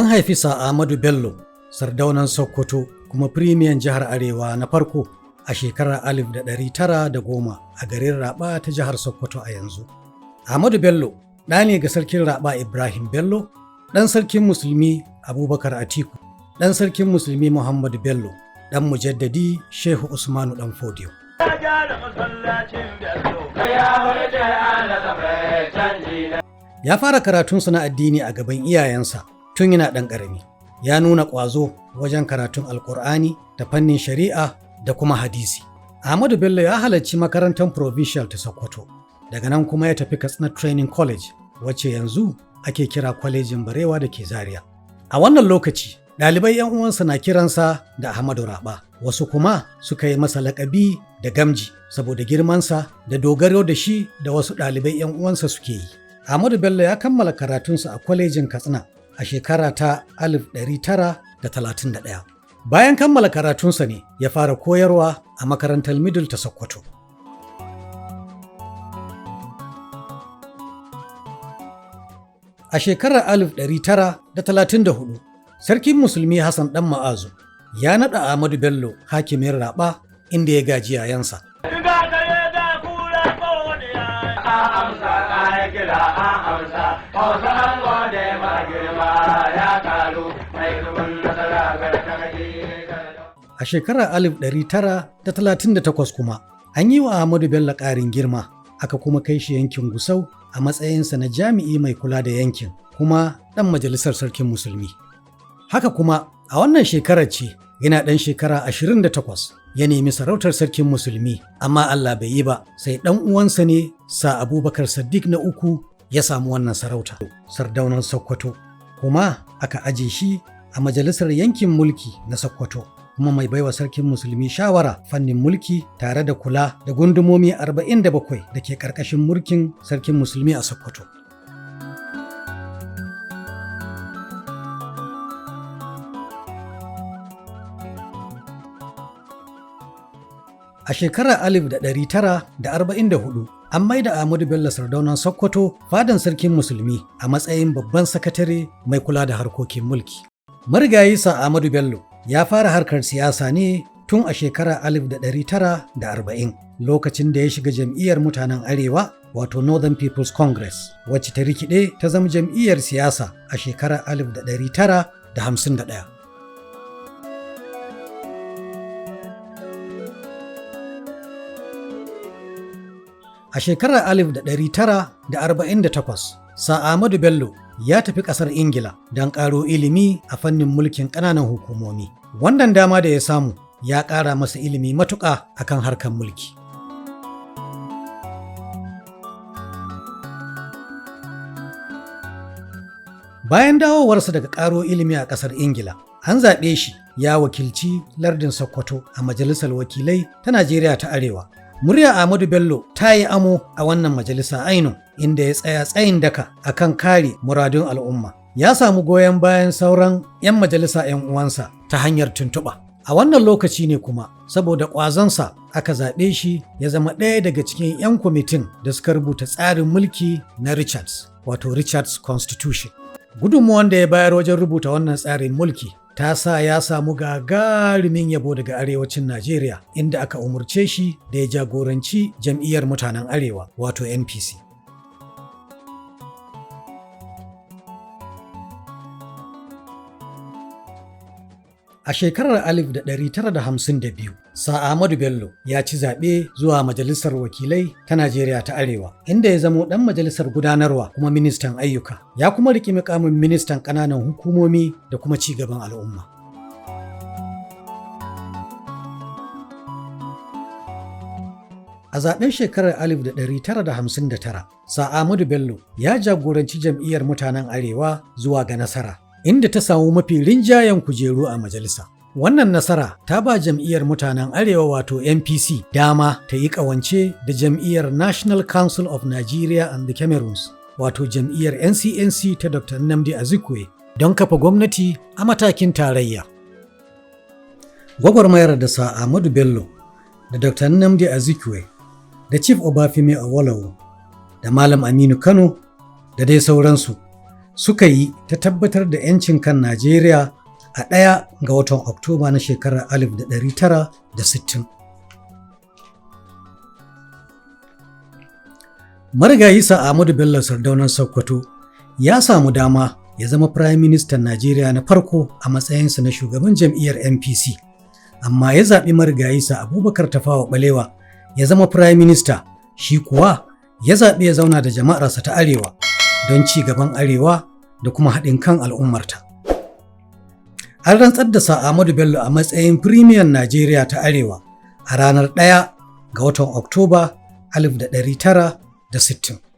An haifi sa Ahmadu Bello Sardaunan Sakkwato kuma firimiyan jihar Arewa na farko a shekarar 1910 a garin Raba ta jihar Sokoto a yanzu. Ahmadu Bello ɗa ne ga sarkin Raba Ibrahim Bello, ɗan sarkin musulmi Abubakar Atiku, ɗan sarkin musulmi Muhammadu Bello, ɗan mujaddadi Shehu Usmanu ɗan Fodiyo. Ya fara karatunsa na addini a gaban iyayensa tun yana ɗan ƙarami. Ya nuna ƙwazo wajen karatun Alƙur'ani da fannin shari'a da kuma hadisi. Ahmadu Bello ya halarci makarantar Provincial ta Sokoto. Daga nan kuma ya tafi Katsina Training College, wacce yanzu ake kira Kwalejin Barewa da ke Zaria. A wannan lokaci, ɗalibai 'yan uwansa na kiransa da Ahmadu Raba. Wasu kuma suka yi masa laƙabi da Gamji saboda girmansa da dogaro da shi da wasu ɗalibai 'yan uwansa suke yi. Ahmadu Bello ya kammala karatunsa a Kwalejin Katsina a shekara ta 1931. Bayan kammala karatunsa ne ya fara koyarwa a makarantar Middle ta Sokoto. A shekarar 1934, Sarkin Musulmi Hassan ɗan Ma'azu ya naɗa Ahmadu Bello hakimin Raba inda ya gaji yayansa. A shekarar 1938 kuma, an yi wa Ahmadu Bello ƙarin girma, aka kuma kai shi yankin Gusau a matsayinsa na jami'i mai kula da yankin, kuma ɗan majalisar sarkin musulmi. Haka kuma, a wannan shekarar ce, yana ɗan shekara 28, ya nemi sarautar sarkin musulmi, amma Allah bai yi ba, sai ɗan uwansa ne sa Abubakar Saddiq na uku ya samu wannan sarauta, Sardaunan Sakkwato, kuma aka aje shi a majalisar yankin mulki na Sokoto, kuma mai baiwa sarkin musulmi shawara fannin mulki tare da kula da gundumomi 47 da ke ƙarƙashin mulkin sarkin musulmi a Sokoto. A shekarar 1944, an maida Ahmadu Bello Sardaunan Sakkwato fadan sarkin musulmi a matsayin babban sakatare mai kula da harkokin mulki. Marigayi sa Ahmadu Bello ya fara harkar siyasa ne tun a shekarar 1940 lokacin da ya shiga jam'iyyar mutanen Arewa wato Northern People's Congress, wacce ta rikide ta zama jam'iyyar siyasa a shekarar 1951. A shekarar 1948, sa Ahmadu Bello ya tafi ƙasar Ingila don ƙaro ilimi a fannin mulkin ƙananan hukumomi. Wannan dama da ya samu ya ƙara masa ilimi matuƙa akan harkar mulki. Bayan dawowarsa daga ƙaro ilimi a ƙasar Ingila, an zaɓe shi ya wakilci lardin Sokoto a Majalisar Wakilai ta Najeriya ta Arewa. Murya Ahmadu Bello ta yi amo a wannan majalisa ainun, inda ya tsaya tsayin daka akan kare muradun al'umma. Ya samu goyon bayan sauran 'yan majalisa 'yan uwansa ta hanyar tuntuɓa. A wannan lokaci ne kuma, saboda ƙwazonsa aka zaɓe shi ya zama ɗaya daga cikin 'yan kwamitin da suka rubuta tsarin mulki na Richards, wato Richards Constitution. Gudunmuwan da ya bayar wajen rubuta wannan tsarin mulki ta sa ya samu gagarumin yabo daga arewacin Najeriya, inda aka umarce shi da ya jagoranci jam'iyyar mutanen Arewa wato NPC. A shekarar 1952, sa Ahmadu Bello ya ci zaɓe zuwa Majalisar Wakilai ta Najeriya ta Arewa, inda ya zamo ɗan majalisar gudanarwa kuma ministan ayyuka. Ya kuma riƙe muƙamin ministan ƙananan hukumomi da kuma ci gaban al'umma. A zaɓen shekarar 1959, sa Ahmadu Bello ya jagoranci jam'iyyar mutanen Arewa zuwa ga nasara, inda ta samu mafi rinjayen kujeru a majalisa. Wannan nasara ta ba jam'iyyar mutanen Arewa wato NPC dama ta yi ƙawance da jam'iyyar National Council of Nigeria and the Cameroons wato jam'iyyar NCNC ta Dr. Nnamdi Azikiwe don kafa gwamnati a matakin tarayya. Gwagwarmayar da sa Ahmadu Bello da Dr. Nnamdi Azikiwe da Chief Obafemi Awolowo da Malam Aminu Kano da dai sauransu suka yi ta tabbatar da 'yancin kan Najeriya a 1 ga watan Oktoba na shekarar 1960. Marigayi Ahmadu Bello Sardauna Sakkwato ya samu dama ya zama Firayim Ministan Najeriya na farko a matsayinsa na shugaban jam'iyyar NPC, amma ya zaɓi marigayi Abubakar Tafawa Ɓalewa ya zama Firayim Minista, shi kuwa ya zaɓi ya zauna da jama'arsa ta Arewa don ci gaban Arewa da kuma haɗin kan al'ummarta. An rantsar da Ahmadu Bello a matsayin Firimiyan Najeriya ta Arewa a ranar 1 ga watan Oktoba 1960.